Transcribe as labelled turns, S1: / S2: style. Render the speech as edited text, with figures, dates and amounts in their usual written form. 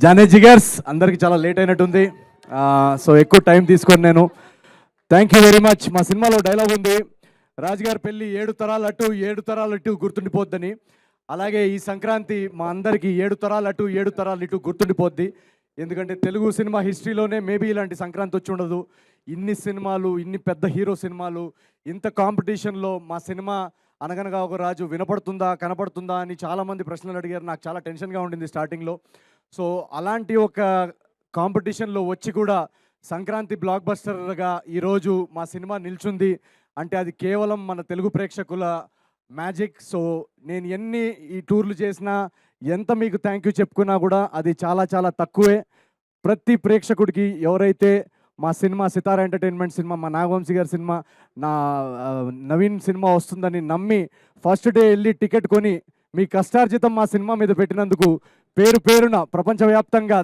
S1: జానే జిగర్స్ అందరికి చాలా లేట్ అయినట్టుంది. సో ఎక్కువ టైం తీసుకొని నేను థ్యాంక్ యూ వెరీ మచ్. మా సినిమాలో డైలాగ్ ఉంది, రాజుగారి పెళ్ళి 7 తరాలు అటు గుర్తుండిపోద్దని. అలాగే ఈ సంక్రాంతి మా అందరికీ 7 తరాలు ఇటు గుర్తుండిపోద్ది. ఎందుకంటే తెలుగు సినిమా హిస్టరీలోనే మేబీ ఇలాంటి సంక్రాంతి వచ్చి ఉండదు. ఇన్ని సినిమాలు, ఇన్ని పెద్ద హీరో సినిమాలు, ఇంత కాంపిటీషన్లో మా సినిమా అనగనగా ఒక రాజు వినపడుతుందా కనపడుతుందా అని చాలామంది ప్రశ్నలు అడిగారు. నాకు చాలా టెన్షన్గా ఉండింది స్టార్టింగ్లో. సో అలాంటి ఒక కాంపిటీషన్లో వచ్చి కూడా సంక్రాంతి బ్లాక్ బస్టర్గా ఈరోజు మా సినిమా నిల్చుంది అంటే అది కేవలం మన తెలుగు ప్రేక్షకుల మ్యాజిక్. సో నేను ఎన్ని ఈ టూర్లు చేసినా, ఎంత మీకు థ్యాంక్ యూ చెప్పుకున్నా కూడా అది చాలా చాలా తక్కువే. ప్రతి ప్రేక్షకుడికి ఎవరైతే మా సినిమా సితారా ఎంటర్టైన్మెంట్ సినిమా, మా నాగవంశీ గారి సినిమా, నా నవీన్ సినిమా వస్తుందని నమ్మి ఫస్ట్ డే వెళ్ళి టికెట్ కొని మీ కష్టార్జితం మా సినిమా మీద పెట్టినందుకు పేరు పేరున ప్రపంచవ్యాప్తంగా